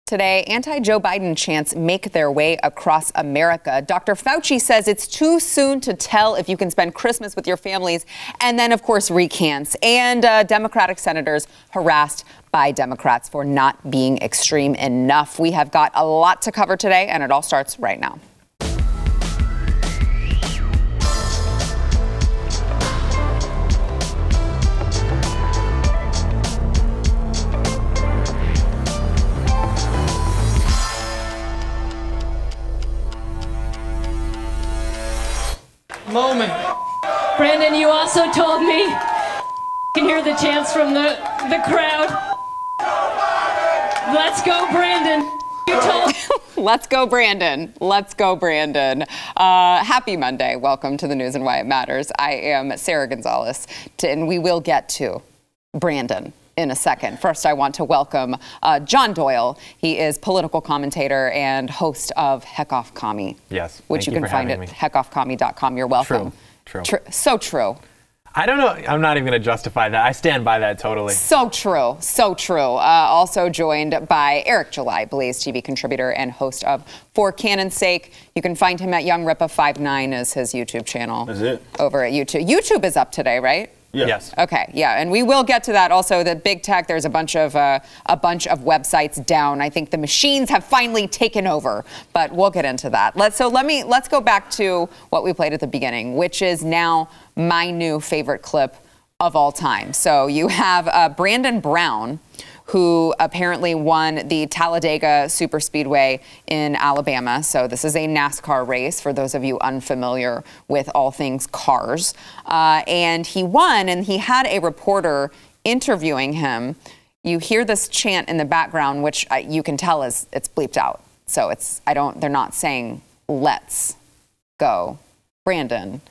Today, anti-Joe Biden chants make their way across America. Dr. Fauci says it's too soon to tell if you can spend Christmas with your families, and then, of course, recants. And Democratic senators harassed by Democrats for not being extreme enough. We have got a lot to cover today, and it all starts right now. Moment. Brandon, you also told me you can hear the chants from the crowd. Let's go, Brandon. You told Let's go, Brandon. Let's go, Brandon. Happy Monday. Welcome to the news and why it matters. I am Sarah Gonzalez, and we will get to Brandon in a second. First, I want to welcome John Doyle. He is political commentator and host of Heck Off Commie. Yes. Which you can find at heckoffcommie.com. You're welcome. True. So true. I don't know. I'm not even going to justify that. I stand by that totally. So true. So true. Also joined by Eric July, BlazeTV contributor and host of For Cannon's Sake. You can find him at YoungRippa59 is his YouTube channel. That's it. Over at YouTube. YouTube is up today, right? Yeah. Yes. Okay, yeah, and we will get to that. Also, the big tech. There's a bunch of websites down. I think the machines have finally taken over, but we'll get into that. Let's go back to what we played at the beginning, which is now my new favorite clip of all time. So you have Brandon Brown, who apparently won the Talladega Superspeedway in Alabama. So this is a NASCAR race, for those of you unfamiliar with all things cars. And he won, and he had a reporter interviewing him. You hear this chant in the background, which you can tell it's bleeped out. So they're not saying, let's go, Brandon,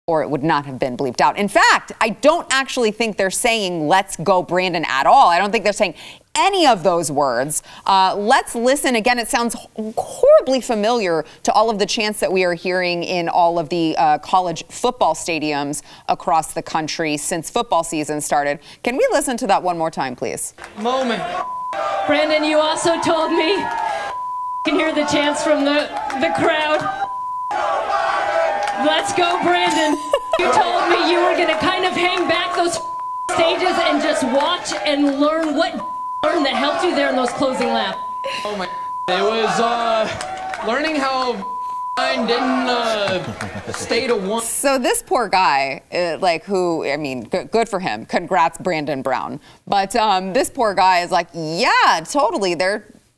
or it would not have been bleeped out. In fact, I don't actually think they're saying, let's go, Brandon, at all. I don't think they're saying any of those words. Let's listen again. It sounds horribly familiar to all of the chants that we are hearing in all of the college football stadiums across the country since football season started. Can we listen to that one more time, please? Moment. Brandon, you also told me you can hear the chants from the crowd. Let's go, Brandon. You told me you were going to kind of hang back those stages and just watch and learn that helped you there in those closing laps. Oh my. It was learning how I didn't stay to one. So this poor guy, good for him. Congrats, Brandon Brown. But this poor guy is like, yeah, totally.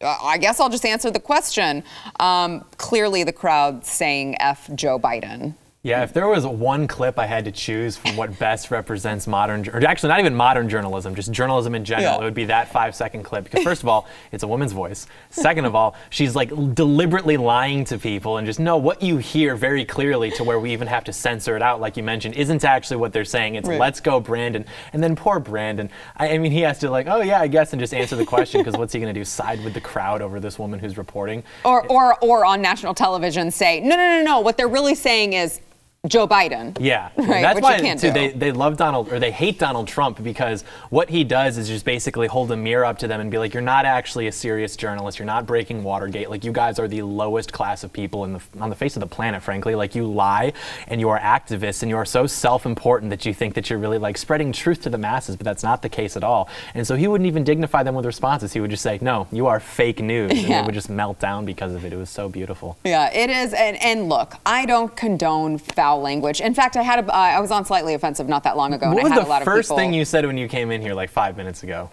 I guess I'll just answer the question. Clearly the crowd saying F Joe Biden. Yeah, if there was one clip I had to choose from what best represents modern, or actually not even modern journalism, just journalism in general, It would be that 5-second clip. Because first of all, it's a woman's voice. Second of all, she's like deliberately lying to people, and just what you hear very clearly, to where we even have to censor it out, like you mentioned, isn't actually what they're saying. It's let's go, Brandon. And then poor Brandon. I mean, he has to oh yeah, I guess, and just answer the question, because what's he going to do? Side with the crowd over this woman who's reporting? Or on national television say, no. What they're really saying is Joe Biden. Yeah, right, that's why too, they love they hate Donald Trump, because what he does is just basically hold a mirror up to them and be like, you're not actually a serious journalist. You're not breaking Watergate. Like, you guys are the lowest class of people on the face of the planet, frankly. Like, you lie and you are activists and you are so self-important that you think that you're really like spreading truth to the masses, but that's not the case at all. And so he wouldn't even dignify them with responses. He would just say, no, you are fake news. And they would just melt down because of it. It was so beautiful. Yeah, it is. And look, I don't condone foul language. In fact, I was on Slightly Offensive not that long ago, and I had a lot of people. What was the first thing you said when you came in here like 5 minutes ago?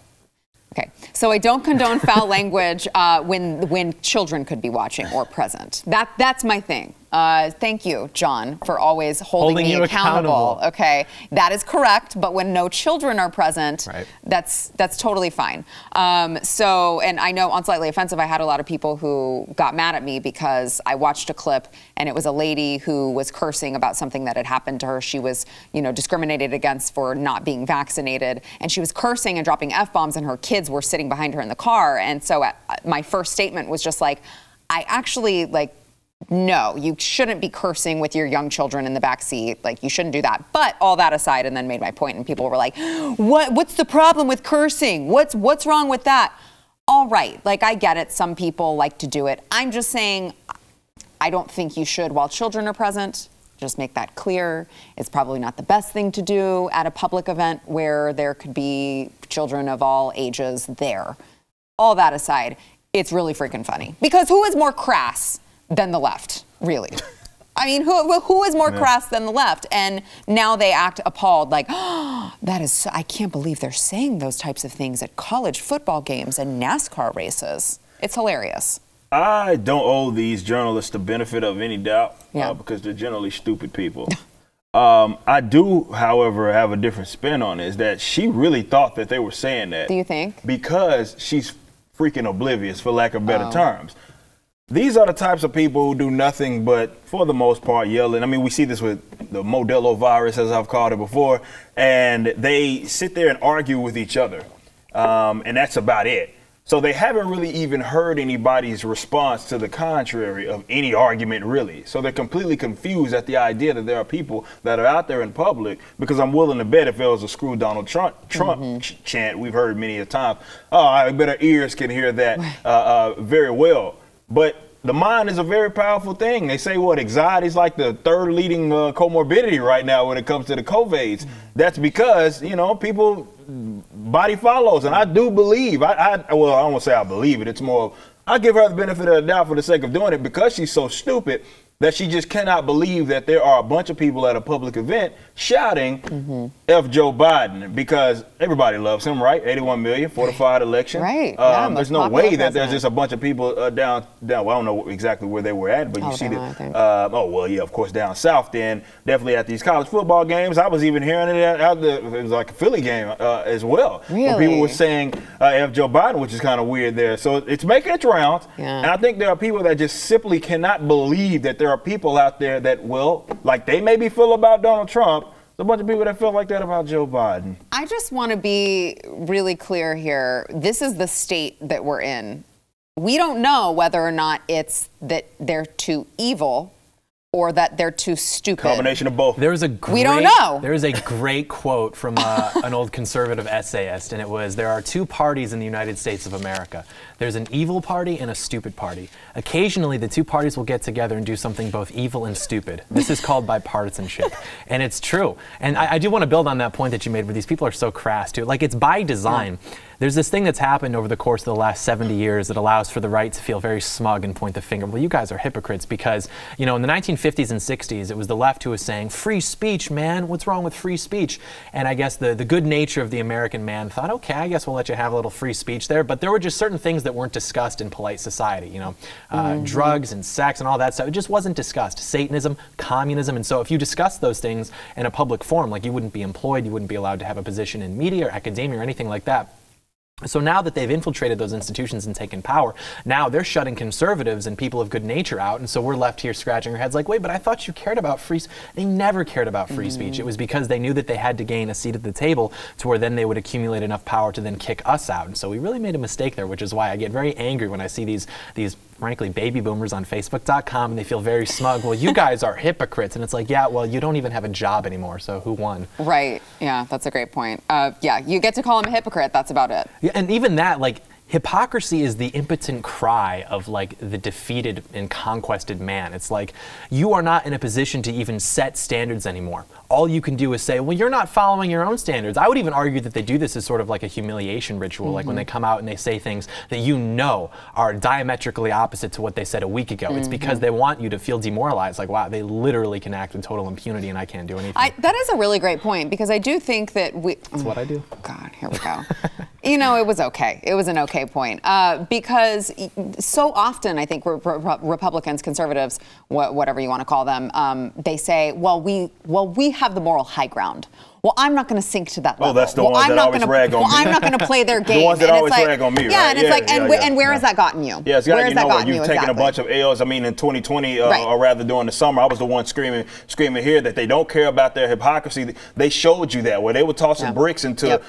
Okay, so I don't condone foul language when children could be watching or present. That's my thing. Thank you, John, for always holding me accountable. Okay, that is correct. But when no children are present, that's totally fine. And I know on Slightly Offensive, I had a lot of people who got mad at me because I watched a clip and it was a lady who was cursing about something that had happened to her. She was, discriminated against for not being vaccinated, and she was cursing and dropping F-bombs, and her kids were sitting behind her in the car. And so my first statement was just like, I actually no, you shouldn't be cursing with your young children in the back seat. Like, you shouldn't do that. But all that aside, and then made my point, and people were like, what's the problem with cursing? What's wrong with that? all right. Like, I get it. Some people like to do it. I'm just saying, I don't think you should while children are present. Just make that clear. It's probably not the best thing to do at a public event where there could be children of all ages there. All that aside, it's really freaking funny. Because who is more crass than the left, really? I mean, who is more crass than the left? And now they act appalled, like, oh, that is, I can't believe they're saying those types of things at college football games and NASCAR races. It's hilarious. I don't owe these journalists the benefit of any doubt because they're generally stupid people. I do, however, have a different spin on it, is that she really thought that they were saying that. Do you think? Because she's freaking oblivious, for lack of better terms. These are the types of people who do nothing but, for the most part, yelling. I mean, we see this with the Modelo virus, as I've called it before, and they sit there and argue with each other, and that's about it. So they haven't really even heard anybody's response to the contrary of any argument, really. So they're completely confused at the idea that there are people that are out there in public, because I'm willing to bet if there was a screw Donald Trump chant, we've heard many a time, oh, I bet our ears can hear that very well. But the mind is a very powerful thing. They say, what, anxiety is like the third leading comorbidity right now when it comes to the COVIDs. That's because, you know, people, body follows. And I do believe, well, I don't want to say I believe it. It's more, I give her the benefit of the doubt for the sake of doing it because she's so stupid that she just cannot believe that there are a bunch of people at a public event shouting F Joe Biden, because everybody loves him, right? 81 million, fortified election. Right. There's no way that there's just a bunch of people down, well, I don't know exactly where they were at, but you see that, of course, down south then, definitely at these college football games. I was even hearing it out there, it was like a Philly game as well. Really? Where people were saying F Joe Biden, which is kind of weird there. So it's making its rounds. Yeah. And I think there are people that just simply cannot believe that there are people out there that will, like they maybe feel about Donald Trump, there's a bunch of people that feel like that about Joe Biden. I just want to be really clear here. This is the state that we're in. We don't know whether or not it's that they're too evil or that they're too stupid. Combination of both. We don't know. There is a great quote from an old conservative essayist, and it was, there are two parties in the United States of America. There's an evil party and a stupid party. Occasionally, the two parties will get together and do something both evil and stupid. This is called bipartisanship. And it's true. And I do want to build on that point that you made where these people are so crass, too. Like, it's by design. Yeah. There's this thing that's happened over the course of the last 70 years that allows for the right to feel very smug and point the finger. Well, you guys are hypocrites because, you know, in the 1950s and 60s, it was the left who was saying, free speech, man, what's wrong with free speech? And I guess the good nature of the American man thought, okay, I guess we'll let you have a little free speech there. But there were just certain things that weren't discussed in polite society, you know, drugs and sex and all that stuff. It just wasn't discussed. Satanism, communism. And so if you discuss those things in a public forum, like you wouldn't be employed, you wouldn't be allowed to have a position in media or academia or anything like that. So now that they've infiltrated those institutions and taken power, now they're shutting conservatives and people of good nature out. And so we're left here scratching our heads like, wait, but I thought you cared about free speech. They never cared about free speech. It was because they knew that they had to gain a seat at the table to where then they would accumulate enough power to then kick us out. And so we really made a mistake there, which is why I get very angry when I see these frankly, baby boomers on Facebook.com, and they feel very smug. Well, you guys are hypocrites. And it's like, yeah, well, you don't even have a job anymore, so who won? Right. Yeah, that's a great point. Yeah, you get to call him a hypocrite. That's about it. Yeah, and even that, like, hypocrisy is the impotent cry of, like, the defeated and conquested man. It's like, you are not in a position to even set standards anymore. All you can do is say, well, you're not following your own standards. I would even argue that they do this as sort of like a humiliation ritual, like when they come out and they say things that you know are diametrically opposite to what they said a week ago. It's because they want you to feel demoralized, like, wow, they literally can act with total impunity and I can't do anything. That is a really great point, because I do think that That's what I do. God, here we go. You know, it was okay. It was an okay point. Because so often, I think Republicans, conservatives, whatever you want to call them, they say, well, we have the moral high ground. Well, I'm not going to sink to that level. Oh, that's the ones that always rag on me. Well, I'm not going to play their game. The ones that always rag on me, right? Yeah, and it's like, and where has that gotten you? Yeah, it's gotten you nowhere. You've taken a bunch of L's. I mean, in 2020, or rather during the summer, I was the one screaming here that they don't care about their hypocrisy. They showed you that, where they were tossing bricks into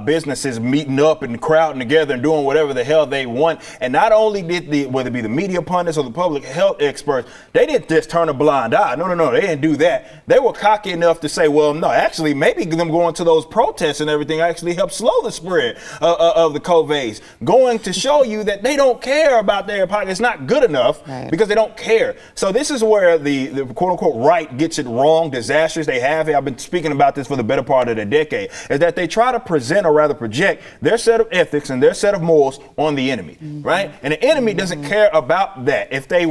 businesses meeting up and crowding together and doing whatever the hell they want. And not only did whether it be the media pundits or the public health experts, they didn't just turn a blind eye. No, they didn't do that. They were cocky enough to say, well, no, actually, actually, maybe them going to those protests and everything actually helped slow the spread of the COVIDs, going to show you that they don't care about their pocket. It's not good enough because they don't care. So this is where the quote-unquote right gets it wrong, disastrous. They have, I've been speaking about this for the better part of the decade, is that they try to present, or rather project, their set of ethics and their set of morals on the enemy, right? And the enemy doesn't care about that. If they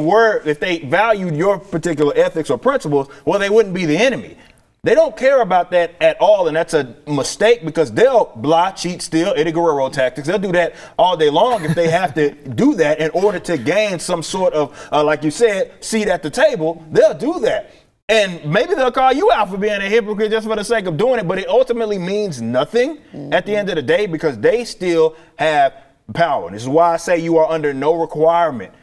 valued your particular ethics or principles, well, they wouldn't be the enemy. They don't care about that at all, and that's a mistake, because they'll lie, cheat, steal, Eddie Guerrero tactics. They'll do that all day long if they have to do that in order to gain some sort of, like you said, seat at the table. They'll do that. And maybe they'll call you out for being a hypocrite just for the sake of doing it, but it ultimately means nothing at the end of the day, because they still have power. And this is why I say you are under no requirement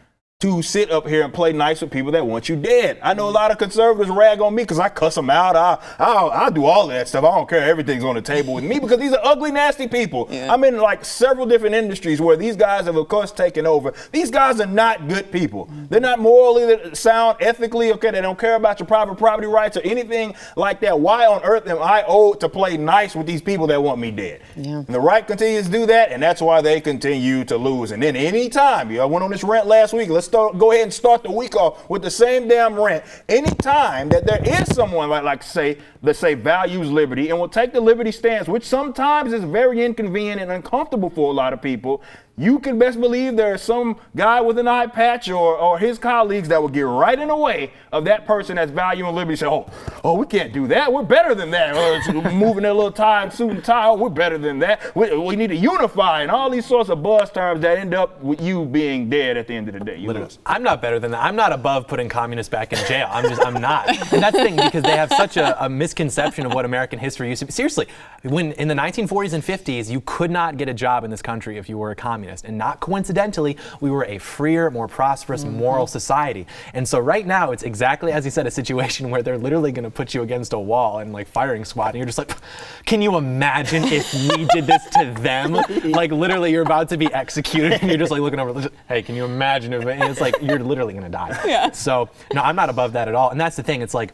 to sit up here and play nice with people that want you dead. I know a lot of conservatives rag on me because I cuss them out. I'll do all of that stuff. I don't care. Everything's on the table with me, because these are ugly, nasty people. Yeah. I'm in like several different industries where these guys have, of course, taken over. These guys are not good people. They're not morally sound, ethically, okay? They don't care about your private property rights or anything like that. Why on earth am I owed to play nice with these people that want me dead? Yeah. And the right continues to do that, and that's why they continue to lose. And then anytime, I went on this rant last week, let's go ahead and start the week off with the same damn rant. Anytime that there is someone like say values liberty and will take the liberty stance, which sometimes is very inconvenient and uncomfortable for a lot of people, you can best believe there's some guy with an eye patch or his colleagues that will get right in the way of that person that's valuing liberty. Say, oh, we can't do that. We're better than that. Or moving their little tie and suit and tie. Oh, we're better than that. We need to unify, and all these sorts of buzz terms that end up with you being dead at the end of the day. I'm not better than that. I'm not above putting communists back in jail. I'm not. And that's the thing, because they have such a misconception of what American history used to be. Seriously, when in the 1940s and 50s, you could not get a job in this country if you were a communist. And not coincidentally, we were a freer, more prosperous, moral society. And so right now, it's exactly, as you said, a situation where they're literally going to put you against a wall and like firing squad. And you're just like, can you imagine if we did this to them? Like literally, you're about to be executed, and you're just like looking over, hey, can you imagine if, and it's like, you're literally going to die. Yeah. So no, I'm not above that at all. And that's the thing. It's like,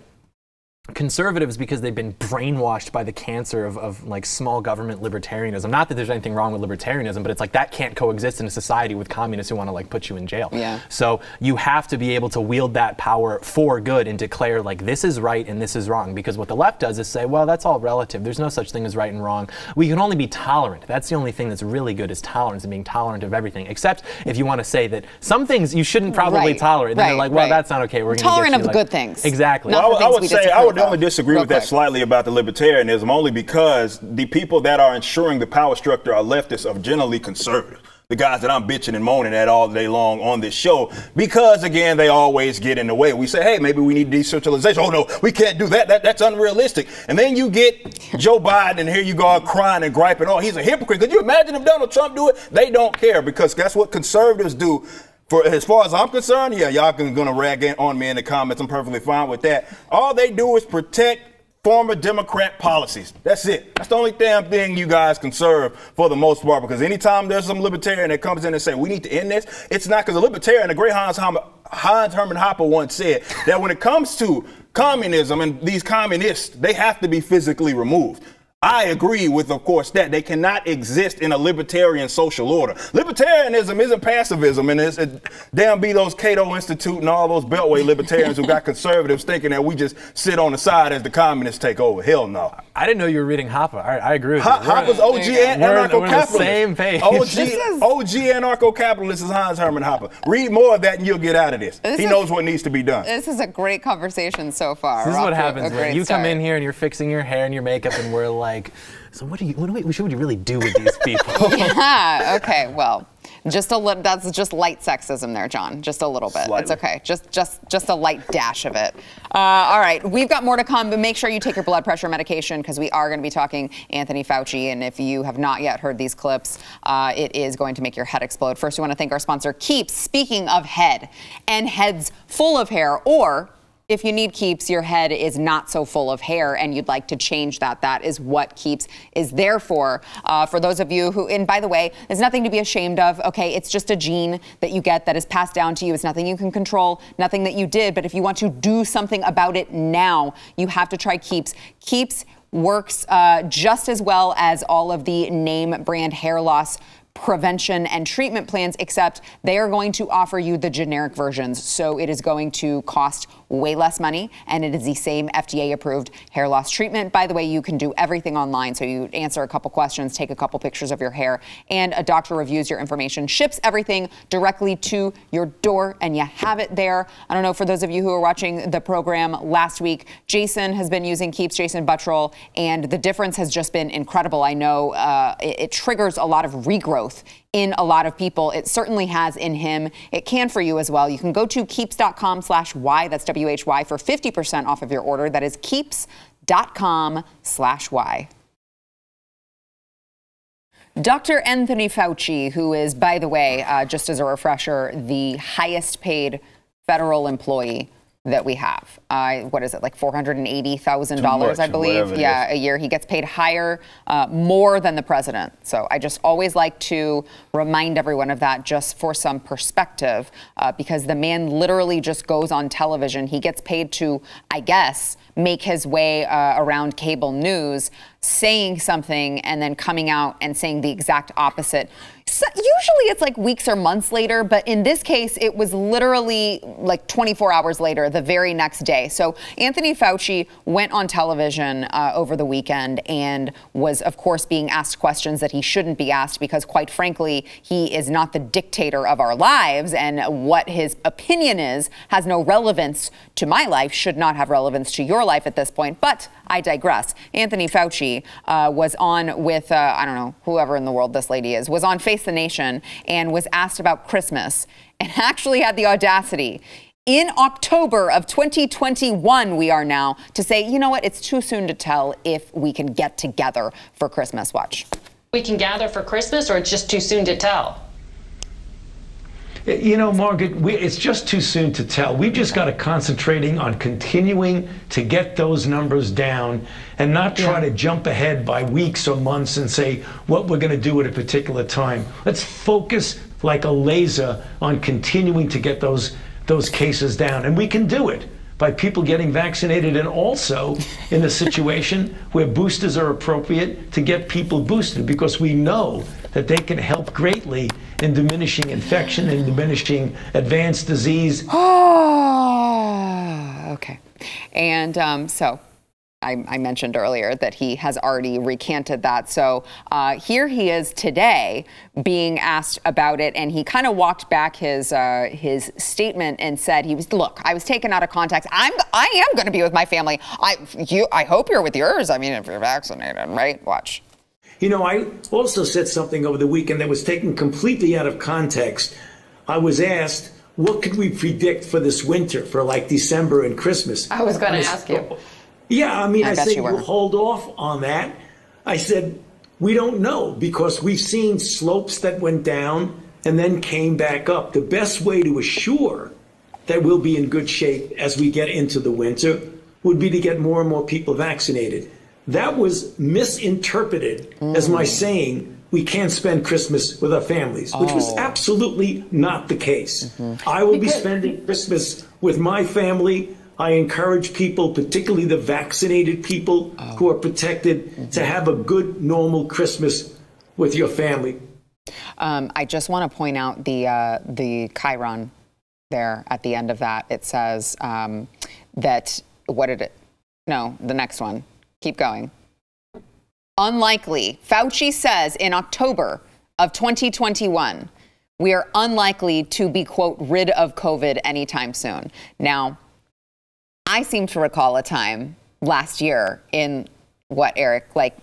conservatives, because they've been brainwashed by the cancer of like small government libertarianism. Not that there's anything wrong with libertarianism, but it's like that can't coexist in a society with communists who want to like put you in jail. Yeah. So you have to be able to wield that power for good and declare like this is right and this is wrong, because what the left does is say, well, that's all relative. There's no such thing as right and wrong. We can only be tolerant. That's the only thing that's really good, is tolerance and being tolerant of everything, except if you want to say that some things you shouldn't probably tolerate. Then they're like, well, that's not okay. We're tolerant of the good things. Exactly. Well, I would only disagree with that slightly about the libertarianism, only because the people that are ensuring the power structure are leftists, are generally conservative. The guys that I'm bitching and moaning at all day long on this show, because again, they always get in the way. We say, hey, maybe we need decentralization. Oh no, we can't do that. That's unrealistic. And then you get Joe Biden, and here you go crying and griping, oh, he's a hypocrite. Could you imagine if Donald Trump do it? They don't care, because that's what conservatives do. For as far as I'm concerned, yeah, y'all gonna rag on me in the comments. I'm perfectly fine with that. All they do is protect former Democrat policies. That's it. That's the only damn thing you guys conserve for the most part, because anytime there's some libertarian that comes in and say, we need to end this, it's not because a libertarian, the great Hans Hermann Hoppe once said that when it comes to communism and these communists, they have to be physically removed. I agree with, of course, that they cannot exist in a libertarian social order. Libertarianism isn't pacifism, and it's damn be those Cato Institute and all those Beltway libertarians who got conservatives thinking that we just sit on the side as the communists take over. Hell no. I didn't know you were reading Hoppe. I agree with you. Hoppe's OG anarcho-capitalist. We're on the same page. OG anarcho-capitalist is Hans Hermann Hoppe. Read more of that and you'll get out of this. He knows what needs to be done. This is a great conversation so far. This is what happens when you come in here and you're fixing your hair and your makeup, and we're like, so what should we really do with these people? Yeah, okay, well, just a little, that's just light sexism there, John. Just a little bit. Slightly. It's okay. Just a light dash of it. All right, we've got more to come, but make sure you take your blood pressure medication, because we are going to be talking Anthony Fauci, and if you have not yet heard these clips, it is going to make your head explode. First, we want to thank our sponsor, Keeps. Speaking of head and heads full of hair, or if you need Keeps, your head is not so full of hair and you'd like to change that, that is what Keeps is there for. For those of you who, and by the way, there's nothing to be ashamed of, okay? It's just a gene that you get that is passed down to you. It's nothing you can control, nothing that you did, but if you want to do something about it now, you have to try Keeps. Keeps works just as well as all of the name brand hair loss prevention and treatment plans, except they are going to offer you the generic versions. So it is going to cost way less money, and it is the same FDA-approved hair loss treatment. By the way, you can do everything online. So you answer a couple questions, take a couple pictures of your hair, and a doctor reviews your information, ships everything directly to your door, and you have it there. I don't know, for those of you who are watching the program last week, Jason has been using Keeps, Jason Buttrell, and the difference has just been incredible. I know it triggers a lot of regrowth in a lot of people. It certainly has in him. It can for you as well. You can go to keeps.com/Y, that's WHY, for 50% off of your order. That is keeps.com/Y. Dr. Anthony Fauci, who is, by the way, just as a refresher, the highest paid federal employee that we have. What is it, like $480,000, I believe? Yeah, a year. He gets paid higher, more than the president. So I just always like to remind everyone of that, just for some perspective, because the man literally just goes on television. He gets paid to, I guess, make his way around cable news, saying something and then coming out and saying the exact opposite. So usually it's like weeks or months later, but in this case, it was literally like 24 hours later, the very next day. So Anthony Fauci went on television over the weekend and was, of course, being asked questions that he shouldn't be asked, because, quite frankly, he is not the dictator of our lives, and what his opinion is has no relevance to my life, should not have relevance to your life at this point. But I digress. Anthony Fauci was on with, I don't know, whoever in the world this lady is, was on Face the Nation and was asked about Christmas, and actually had the audacity in October of 2021, we are now, to say, you know what, it's too soon to tell if we can get together for Christmas. Watch. We can gather for Christmas, or it's just too soon to tell? You know, Margaret, it's just too soon to tell. We've just got to concentrating on continuing to get those numbers down and not try to jump ahead by weeks or months and say what we're going to do at a particular time. Let's focus like a laser on continuing to get those cases down. And we can do it by people getting vaccinated, and also in a situation where boosters are appropriate, to get people boosted, because we know that they can help greatly in diminishing infection and diminishing advanced disease. Oh, okay. And so I mentioned earlier that he has already recanted that. So here he is today being asked about it, and he kind of walked back his statement and said look, I was taken out of context. I am going to be with my family. I hope you're with yours. I mean, if you're vaccinated, right? Watch. You know, I also said something over the weekend that was taken completely out of context. I was asked, what could we predict for this winter, for like December and Christmas? I was going to ask you. Yeah, I mean, I think we'll hold off on that. I said, we don't know, because we've seen slopes that went down and then came back up. The best way to assure that we'll be in good shape as we get into the winter would be to get more and more people vaccinated. That was misinterpreted as my saying we can't spend Christmas with our families, which was absolutely not the case. I will be spending Christmas with my family. I encourage people, particularly the vaccinated people who are protected, to have a good, normal Christmas with your family. I just want to point out the chyron there at the end of that. It says that, what did it? No, the next one. Keep going. Unlikely. Fauci says in October of 2021, we are unlikely to be, quote, rid of COVID anytime soon. Now, I seem to recall a time last year in, what, Eric, like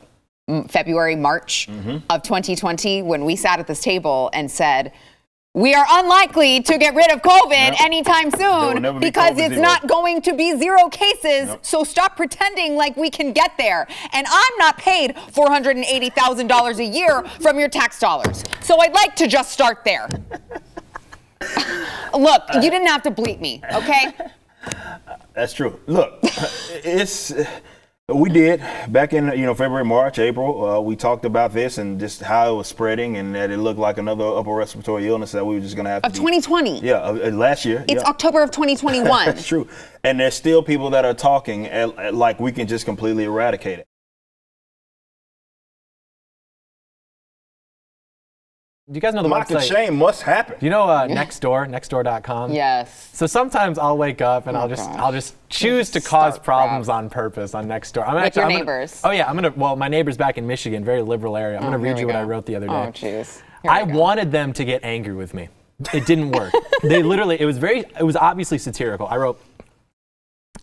February, March of 2020, when we sat at this table and said, we are unlikely to get rid of COVID anytime soon, because it's not going to be zero cases. So stop pretending like we can get there. And I'm not paid $480,000 a year from your tax dollars. So I'd like to just start there. Look, you didn't have to bleep me, okay? That's true. Look, we did back in February, March, April. We talked about this and just how it was spreading, and that it looked like another upper respiratory illness that we were just going to have to. Of 2020. Yeah, last year. It's October of 2021. That's true. And there's still people that are talking like we can just completely eradicate it. Do you guys know the Mock and website? shame must happen. Do you know Nextdoor, nextdoor.com? Yes. So sometimes I'll wake up and I'll just choose to cause problems on purpose on Nextdoor. With your neighbors. Well, my neighbor's back in Michigan, very liberal area. I'm going to read you what I wrote the other day. Oh, jeez. I wanted them to get angry with me. It didn't work. It was obviously satirical. I wrote,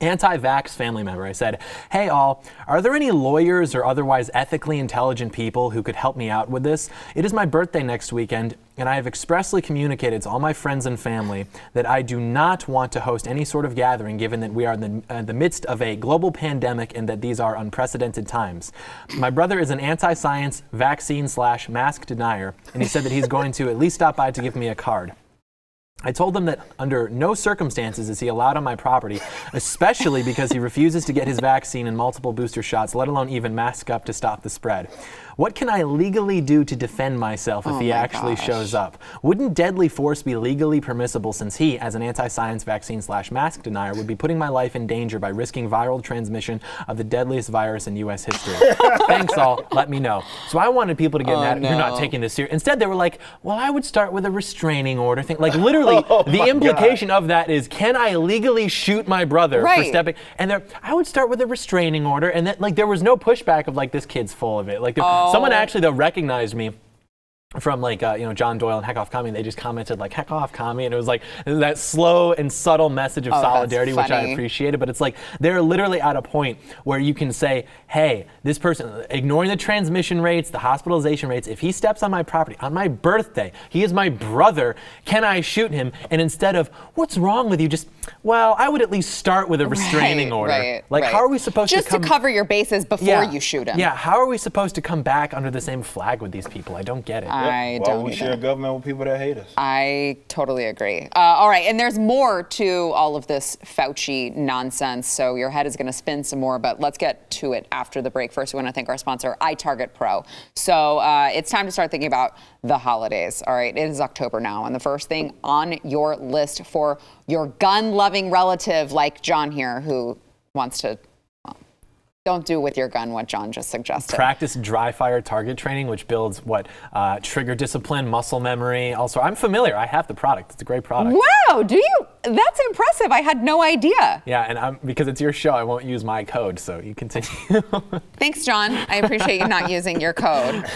anti-vax family member. I said, hey all, are there any lawyers or otherwise ethically intelligent people who could help me out with this? It is my birthday next weekend, and I have expressly communicated to all my friends and family that I do not want to host any sort of gathering given that we are in the midst of a global pandemic and that these are unprecedented times. My brother is an anti-science vaccine/mask denier, and he said that he's going to at least stop by to give me a card. I told him that under no circumstances is he allowed on my property, especially because he refuses to get his vaccine and multiple booster shots, let alone even mask up to stop the spread. What can I legally do to defend myself if he actually shows up? Wouldn't deadly force be legally permissible since he, as an anti-science vaccine/mask denier, would be putting my life in danger by risking viral transmission of the deadliest virus in U.S. history? Thanks all, let me know. So I wanted people to get mad, you're not taking this serious. Instead, they were like, well, I would start with a restraining order thing. Like literally, the implication of that is, can I legally shoot my brother for stepping? And I would start with a restraining order, and then like there was no pushback of like, this kid's full of it. Like someone actually though recognized me from like John Doyle and Heck Off Commie, and they just commented like heck off commie, and it was like that slow and subtle message of solidarity, which I appreciated. But it's like they're literally at a point where you can say, hey, this person, ignoring the transmission rates, the hospitalization rates, if he steps on my property on my birthday, he is my brother, can I shoot him? And instead of what's wrong with you, just, well, I would at least start with a restraining order. How are we supposed to cover your bases before you shoot him? Yeah, how are we supposed to come back under the same flag with these people? I don't get it. I Why don't would we share government with people that hate us? I totally agree. All right, and there's more to all of this Fauci nonsense, so your head is going to spin some more, but let's get to it after the break. First, we want to thank our sponsor, iTarget Pro. So it's time to start thinking about the holidays. All right, it is October now, and the first thing on your list for your gun-loving relative like John here, who wants to don't do with your gun what John just suggested. Practice dry fire target training, which builds trigger discipline, muscle memory. Also, I'm familiar. I have the product. It's a great product. Wow, do you? That's impressive. I had no idea. Yeah, and because it's your show, I won't use my code, so you continue. Thanks, John. I appreciate you not using your code.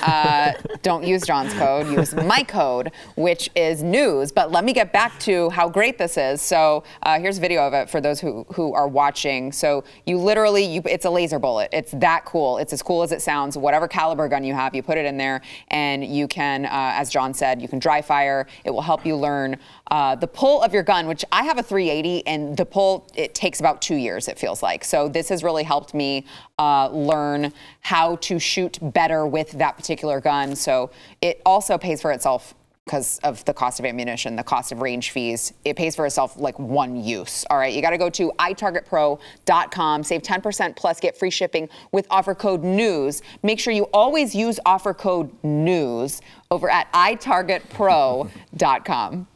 Don't use John's code. Use my code, which is news. But let me get back to how great this is. So here's a video of it for those who are watching. So you literally, it's a laser bullet. It's that cool. It's as cool as it sounds. Whatever caliber gun you have, you put it in there, and you can, as John said, you can dry fire. It will help you learn the pull of your gun, which I have a 380, and the pull, it takes about 2 years, it feels like. So this has really helped me learn how to shoot better with that particular gun. So it also pays for itself because of the cost of ammunition, the cost of range fees. It pays for itself like one use. All right, you got to go to itargetpro.com, save 10% plus get free shipping with offer code NEWS. Make sure you always use offer code NEWS over at itargetpro.com.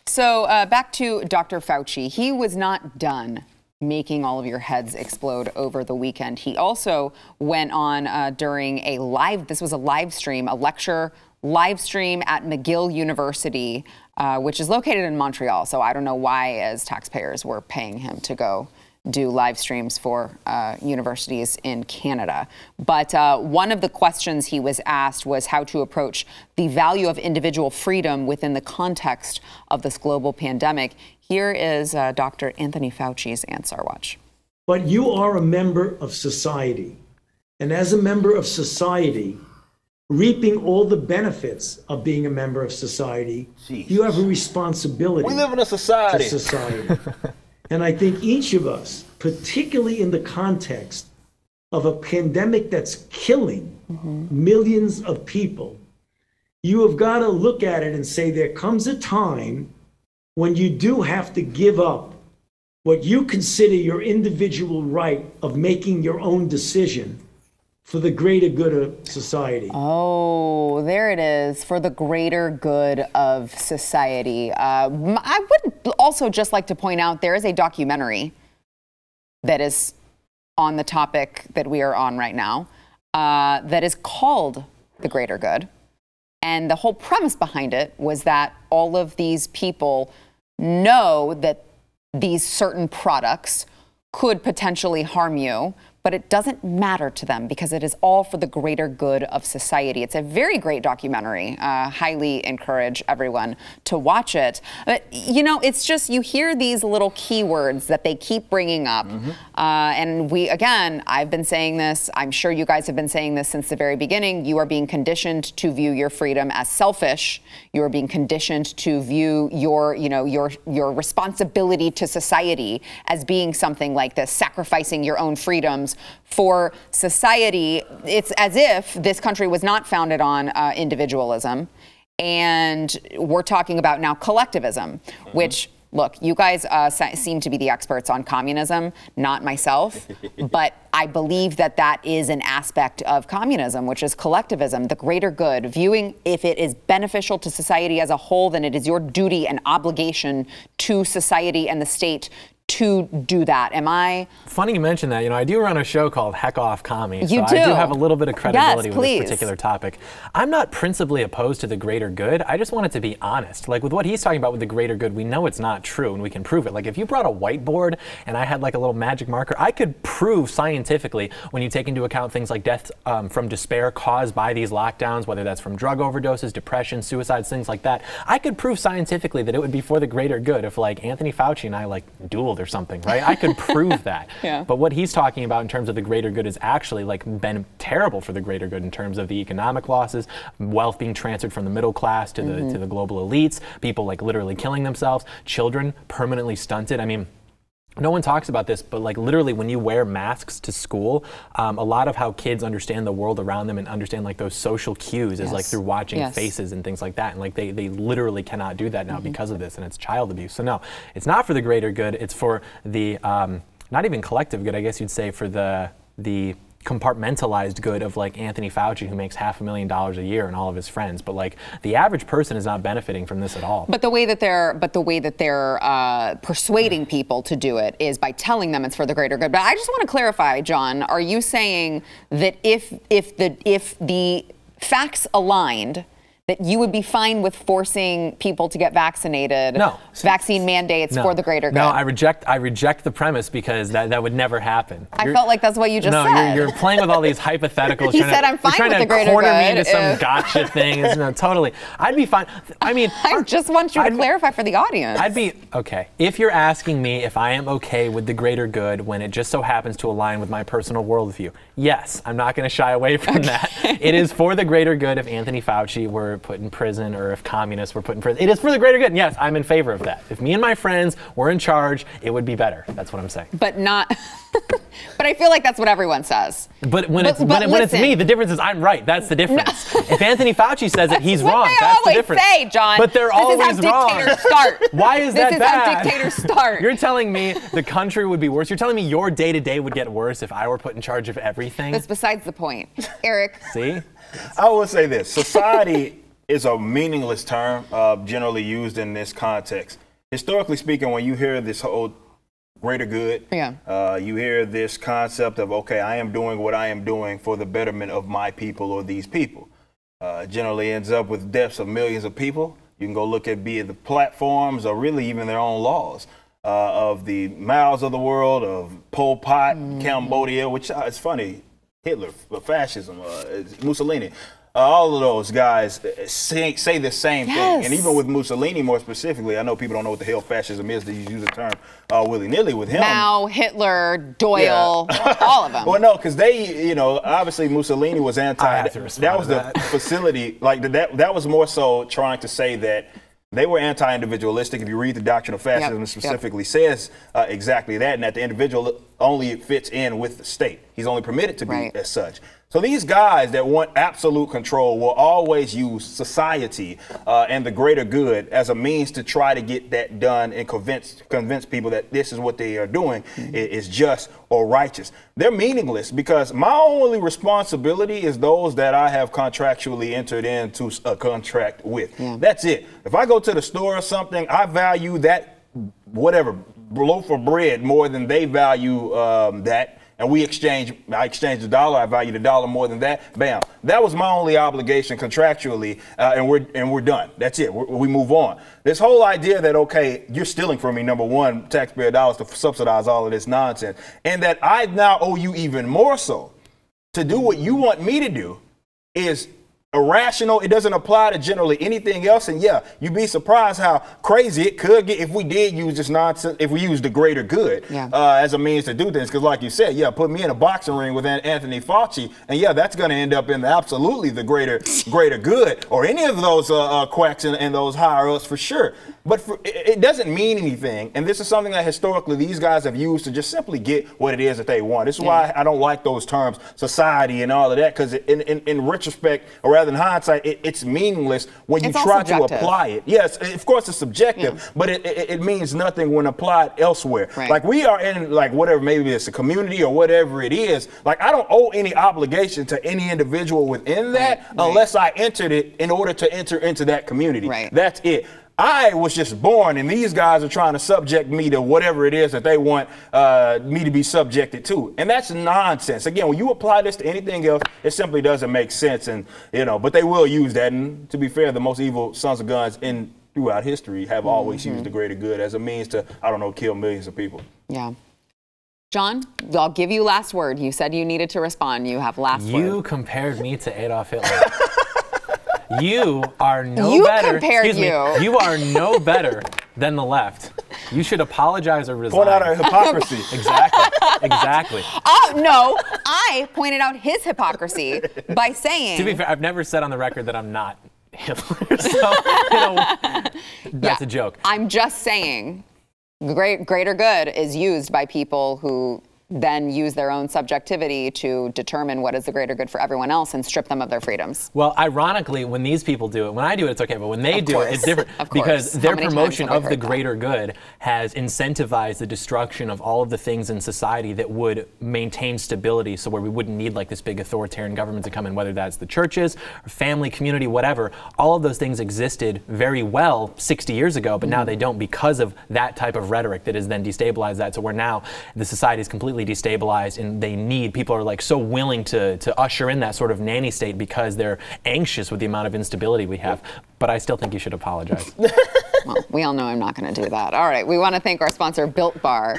So back to Dr. Fauci. He was not done making all of your heads explode over the weekend. He also went on during a live stream, a lecture live stream at McGill University, which is located in Montreal. So I don't know why, as taxpayers, we're paying him to go do live streams for universities in Canada. But one of the questions he was asked was how to approach the value of individual freedom within the context of this global pandemic. Here is Dr. Anthony Fauci's answer. Watch. But you are a member of society. And as a member of society, reaping all the benefits of being a member of society, you have a responsibility. We live in a society. To society. And I think each of us, particularly in the context of a pandemic that's killing millions of people, you have got to look at it and say there comes a time when you do have to give up what you consider your individual right of making your own decision for the greater good of society. Oh, there it is, for the greater good of society. I would also just like to point out there is a documentary that is on the topic that we are on right now that is called the greater good. And the whole premise behind it was that all of these people know that these certain products could potentially harm you, but it doesn't matter to them because it is all for the greater good of society. It's a very great documentary. Highly encourage everyone to watch it. But, you know, it's just you hear these little keywords that they keep bringing up. And I've been saying this. I'm sure you guys have been saying this since the very beginning. You are being conditioned to view your freedom as selfish. You are being conditioned to view your responsibility to society as being something like this, sacrificing your own freedoms for society. It's as if this country was not founded on individualism, and we're talking about now collectivism, which, look, you guys seem to be the experts on communism, not myself, but I believe that that is an aspect of communism, which is collectivism, the greater good, viewing if it is beneficial to society as a whole, then it is your duty and obligation to society and the state to do that. Am I? Funny you mention that. You know, I do run a show called Heck Off Commie. You so do. I do have a little bit of credibility Yes, with please. this particular topic. I'm not principally opposed to the greater good. I just want it to be honest. Like with what he's talking about with the greater good, we know it's not true and we can prove it. Like if you brought a whiteboard and I had like a little magic marker, I could prove scientifically when you take into account things like deaths from despair caused by these lockdowns, whether that's from drug overdoses, depression, suicides, things like that. I could prove scientifically that it would be for the greater good if like Anthony Fauci and I like dueled or something, right? I could prove that. Yeah. But what he's talking about in terms of the greater good is actually like been terrible for the greater good in terms of the economic losses, wealth being transferred from the middle class to the global elites, people like literally killing themselves, children permanently stunted. I mean, no one talks about this, but like literally when you wear masks to school, a lot of how kids understand the world around them and understand like those social cues is like through watching faces and things like that. And like they literally cannot do that now because of this, and it's child abuse. So no, it's not for the greater good. It's for the, not even collective good, I guess you'd say, for the compartmentalized good of like Anthony Fauci, who makes $500,000 a year, and all of his friends. But like the average person is not benefiting from this at all. But the way that they're persuading people to do it is by telling them it's for the greater good. But I just want to clarify, John, are you saying that if the facts aligned, that you would be fine with forcing people to get vaccinated? No. Vaccine mandates for the greater good? No, I reject the premise because that would never happen. I felt like that's what you just said. No, you're playing with all these hypotheticals. He said I'm fine with the greater good. You're trying to corner me into some gotcha thing. No, totally. I'd be fine. I mean, I just want you to clarify for the audience. I'd be okay. If you're asking me if I am okay with the greater good when it just so happens to align with my personal worldview, yes, I'm not going to shy away from that. It is for the greater good if Anthony Fauci were put in prison or if communists were put in prison. It is for the greater good. And yes, I'm in favor of that. If me and my friends were in charge, it would be better. That's what I'm saying. But not. But I feel like that's what everyone says. But when it's me, the difference is I'm right. That's the difference. No. If Anthony Fauci says it, he's wrong. That's the difference. Say, John. But they're always wrong. This is how dictators start. Why is that bad? This is how dictators start. You're telling me the country would be worse. You're telling me your day-to-day would get worse if I were put in charge of everything. That's besides the point, Eric. See? I will say this: society is a meaningless term generally used in this context. Historically speaking, when you hear this whole greater good, you hear this concept of, okay, I am doing what I am doing for the betterment of my people or these people. Generally ends up with deaths of millions of people. You can go look at be it the platforms or really even their own laws of the Maos of the world, of Pol Pot, Cambodia, which is funny, Hitler, fascism, Mussolini. All of those guys say the same thing. And even with Mussolini more specifically, I know people don't know what the hell fascism is. They use the term willy-nilly with him. Mao, Hitler, Doyle, all of them. Well, no, because they, obviously Mussolini was anti. That was the facility. Like that was more so trying to say that they were anti-individualistic. If you read the Doctrine of Fascism, it specifically says exactly that, and that the individual only fits in with the state. He's only permitted to be as such. So these guys that want absolute control will always use society and the greater good as a means to try to get that done and convince people that this is what they are doing is just or righteous. They're meaningless because my only responsibility is those that I have contractually entered into a contract with. That's it. If I go to the store or something, I value that whatever loaf of bread more than they value that. and I exchange the dollar, I value the dollar more than that, bam. That was my only obligation contractually, and we're done. That's it. We move on. This whole idea that, okay, you're stealing from me, number one, taxpayer dollars to subsidize all of this nonsense, and that I now owe you even more so to do what you want me to do is irrational. It doesn't apply to generally anything else. And yeah, you'd be surprised how crazy it could get if we did use this nonsense, if we use the greater good as a means to do things. Because like you said, yeah, put me in a boxing ring with Anthony Fauci, and yeah, that's going to end up in absolutely the greater good, or any of those quacks and those higher ups for sure. But it doesn't mean anything. And this is something that historically these guys have used to just simply get what it is that they want. This is why I don't like those terms, society and all of that, because in retrospect, or rather than hindsight, it's meaningless when you try to apply it. Yes, of course it's subjective, but it means nothing when applied elsewhere. Right. Like we are in like whatever, maybe it's a community or whatever it is. Like I don't owe any obligation to any individual within that unless I entered it in order to enter into that community. Right. That's it. I was just born, and these guys are trying to subject me to whatever it is that they want me to be subjected to. And that's nonsense. Again, when you apply this to anything else, it simply doesn't make sense. And, but they will use that. And to be fair, the most evil sons of guns throughout history have always used the greater good as a means to, kill millions of people. Yeah. John, I'll give you last word. You said you needed to respond. You have last word. You compared me to Adolf Hitler. You are no better. You are no better than the left. You should apologize or resign. Point out our hypocrisy. Exactly. Oh, no. I pointed out his hypocrisy by saying... To be fair, I've never said on the record that I'm not Hitler. So, that's a joke. I'm just saying greater good is used by people who then use their own subjectivity to determine what is the greater good for everyone else and strip them of their freedoms. Well, ironically, when these people do it, when I do it, it's okay, but when they do it, it's different because their promotion of the greater good has incentivized the destruction of all of the things in society that would maintain stability, so where we wouldn't need like this big authoritarian government to come in, whether that's the churches, or family, community, whatever. All of those things existed very well 60 years ago, but now they don't because of that type of rhetoric that has then destabilized that, so where now the society is completely destabilized and people are like so willing to usher in that sort of nanny state because they're anxious with the amount of instability we have. But I still think you should apologize. Well, we all know I'm not going to do that. All right, we want to thank our sponsor, Built Bar,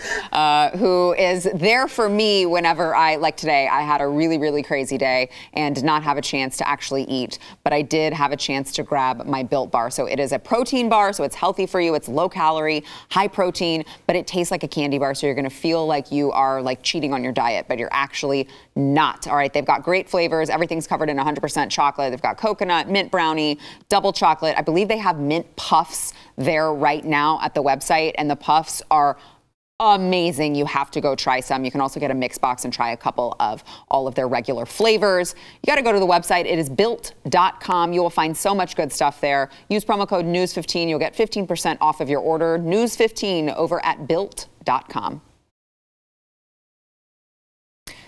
who is there for me whenever like today, I had a really, really crazy day and did not have a chance to actually eat, but I did have a chance to grab my Built Bar. So it is a protein bar, so it's healthy for you. It's low calorie, high protein, but it tastes like a candy bar, so you're going to feel like you are like cheating on your diet, but you're actually not. All right, they've got great flavors. Everything's covered in 100% chocolate. They've got coconut, mint brownie, double chocolate. I believe they have mint puffs there right now at the website, and the puffs are amazing. You have to go try some. You can also get a mix box and try a couple of all of their regular flavors. You got to go to the website. It is built.com. You will find so much good stuff there. Use promo code NEWS15. You'll get 15% off of your order. NEWS15 over at built.com.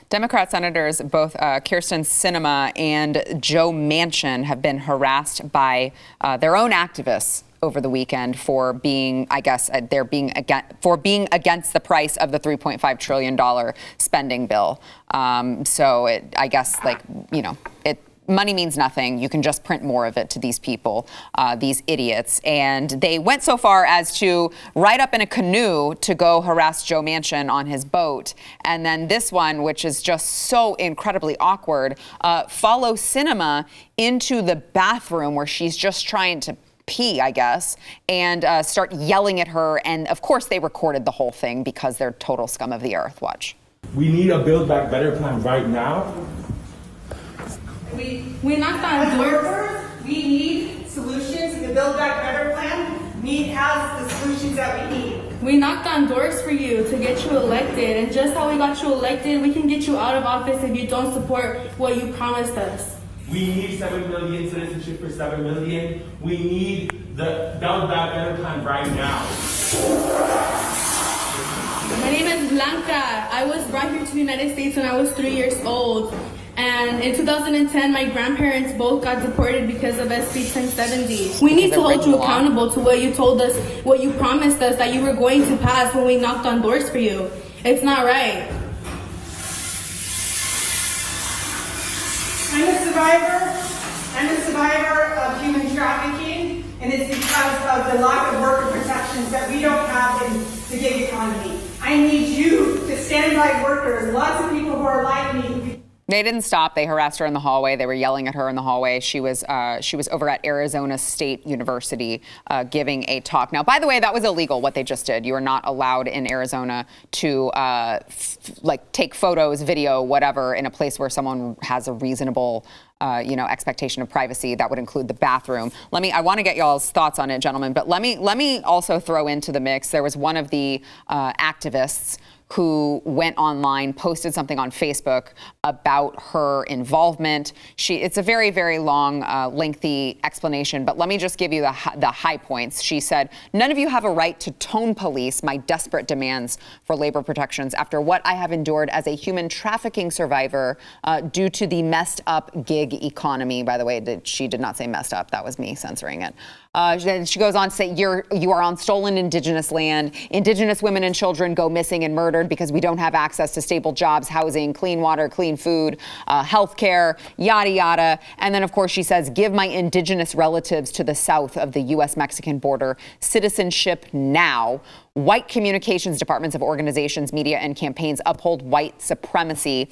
Democrat senators, both Kyrsten Sinema and Joe Manchin, have been harassed by their own activists over the weekend for being, I guess, being against the price of the $3.5 trillion spending bill. So I guess, money means nothing. You can just print more of it to these people, these idiots. And they went so far as to ride up in a canoe to go harass Joe Manchin on his boat. And then this one, which is just so incredibly awkward, follow Sinema into the bathroom where she's just trying to pee, I guess, and start yelling at her. And of course, they recorded the whole thing because they're total scum of the earth. Watch. We need a Build Back Better plan right now. We knocked on doors. We need solutions. The Build Back Better plan has the solutions that we need. We knocked on doors for you to get you elected, and just how we got you elected, we can get you out of office if you don't support what you promised us. We need 7 million citizenship for 7 million. We need the Build Back Better plan right now. My name is Blanca. I was brought here to the United States when I was 3 years old. And in 2010, my grandparents both got deported because of SB 1070. We need to hold you accountable to what you told us, what you promised us that you were going to pass when we knocked on doors for you. It's not right. I'm a survivor of human trafficking, and it's because of the lack of worker protections that we don't have in the gig economy. I need you to stand by workers, lots of people who are like me. They didn't stop. They harassed her in the hallway. They were yelling at her in the hallway. She was over at Arizona State University giving a talk. Now, by the way, that was illegal, what they just did. You are not allowed in Arizona to take photos, video, whatever, in a place where someone has a reasonable expectation of privacy. That would include the bathroom. I want to get y'all's thoughts on it, gentlemen, but let me also throw into the mix. There was one of the activists who went online, posted something on Facebook about her involvement. It's a very, very long, lengthy explanation, but let me just give you the high points. She said, "None of you have a right to tone police my desperate demands for labor protections after what I have endured as a human trafficking survivor due to the messed up gig economy." By the way, she did not say messed up. That was me censoring it. Then she goes on to say, you are on stolen indigenous land. Indigenous women and children go missing and murdered because we don't have access to stable jobs, housing, clean water, clean food, health care, yada, yada. And then, of course, she says, give my indigenous relatives to the south of the U.S.-Mexican border citizenship now. White communications departments of organizations, media, and campaigns uphold white supremacy.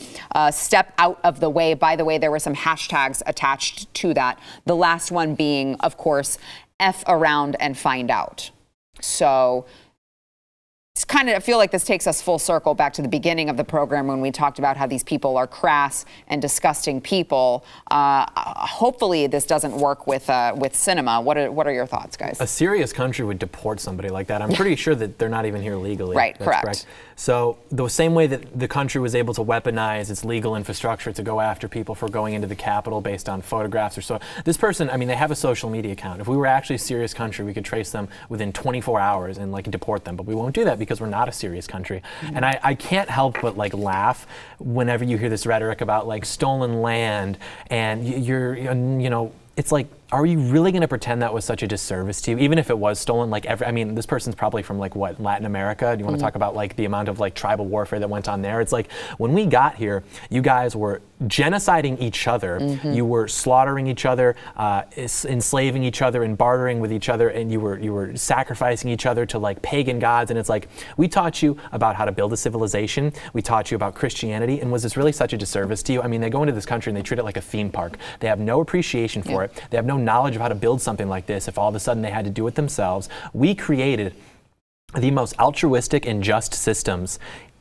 Step out of the way. By the way, there were some hashtags attached to that. The last one being, of course, F around and find out. So it's I feel like this takes us full circle back to the beginning of the program when we talked about how these people are crass and disgusting people. Hopefully this doesn't work with Sinema. What are your thoughts, guys? A serious country would deport somebody like that. I'm pretty sure that they're not even here legally. Right, That's correct. So the same way that the country was able to weaponize its legal infrastructure to go after people for going into the Capitol based on photographs or so. This person, I mean, they have a social media account. If we were actually a serious country, we could trace them within 24 hours and deport them. But we won't do that because we're not a serious country. And I can't help but laugh whenever you hear this rhetoric about stolen land and it's are you really going to pretend that was such a disservice to you, even if it was stolen? I mean, this person's probably from what, Latin America? Do you want to talk about the amount of tribal warfare that went on there? It's when we got here, you guys were genociding each other. You were slaughtering each other, enslaving each other, and bartering with each other, and you were sacrificing each other to pagan gods. And it's we taught you about how to build a civilization. We taught you about Christianity, and was this really such a disservice to you? I mean, they go into this country and they treat it like a theme park. They have no appreciation for it. They have no knowledge of how to build something like this if all of a sudden they had to do it themselves. We created the most altruistic and just systems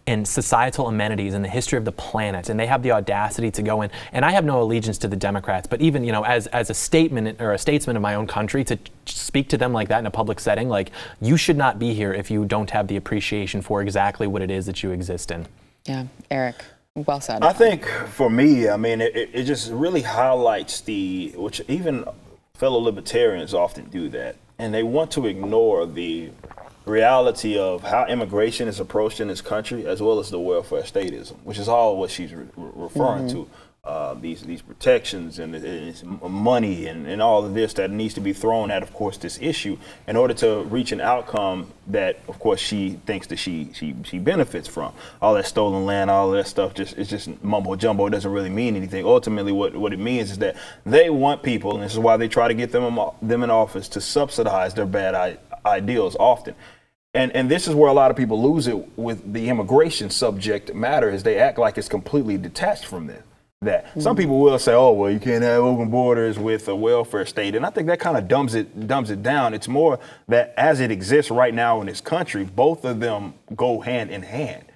and societal amenities in the history of the planet, and they have the audacity to go in. And I have no allegiance to the Democrats, but even as a statement or a statesman of my own country, to speak to them like that in a public setting, you should not be here if you don't have the appreciation for exactly what it is that you exist in. Yeah, Eric. Well said. I think for me, I mean, it just really highlights which even fellow libertarians often do that, and they want to ignore the reality of how immigration is approached in this country, as well as the welfare statism, which is all what she's referring to. These protections and money and all of this that needs to be thrown at, of course, this issue in order to reach an outcome that, of course, she thinks that she benefits from. All that stolen land, all of that stuff, it's just mumbo jumbo. It doesn't really mean anything. Ultimately, what it means is that they want people, and this is why they try to get them in office, to subsidize their bad ideals often. And this is where a lot of people lose it with the immigration subject matter, is they act like it's completely detached from this. Some people will say, oh, well, you can't have open borders with a welfare state. And I think that kind of dumbs it down. It's more that as it exists right now in this country, both of them go hand in hand.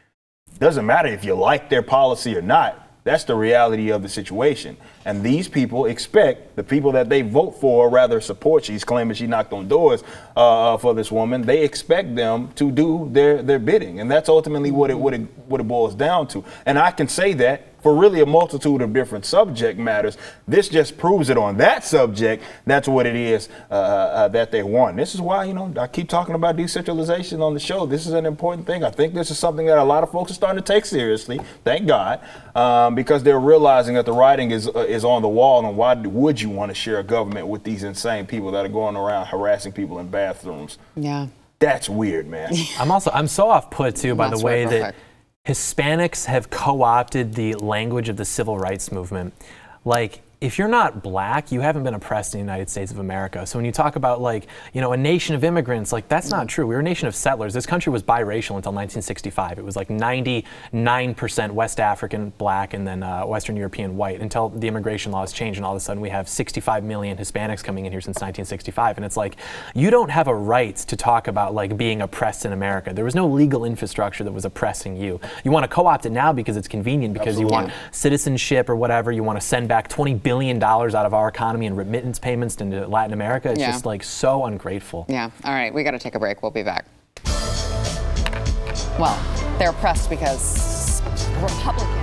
Doesn't matter if you like their policy or not. That's the reality of the situation. And these people expect the people that they vote for, or rather support, she's claiming she knocked on doors for this woman, they expect them to do their bidding. And that's ultimately what it boils down to. And I can say that for really a multitude of different subject matters. This just proves it on that subject. That's what it is that they want. This is why, I keep talking about decentralization on the show. This is an important thing. I think this is something that a lot of folks are starting to take seriously, thank God, because they're realizing that the writing is on the wall. And why would you want to share a government with these insane people that are going around harassing people in bathrooms? Yeah. That's weird, man. I'm so off put too by the way that Hispanics have co-opted the language of the civil rights movement. if you're not black, you haven't been oppressed in the United States of America. So when you talk about like, you know, a nation of immigrants, like that's not true. We were a nation of settlers. This country was biracial until 1965. It was like 99% West African black and then Western European white until the immigration laws changed, and all of a sudden we have 65 million Hispanics coming in here since 1965. And it's like, you don't have a right to talk about like being oppressed in America. There was no legal infrastructure that was oppressing you. You want to co-opt it now because it's convenient, because you want citizenship or whatever. You want to send back $20 billion out of our economy in remittance payments into Latin America. It's just like so ungrateful. Yeah. All right. We got to take a break. We'll be back. Well, they're oppressed because Republicans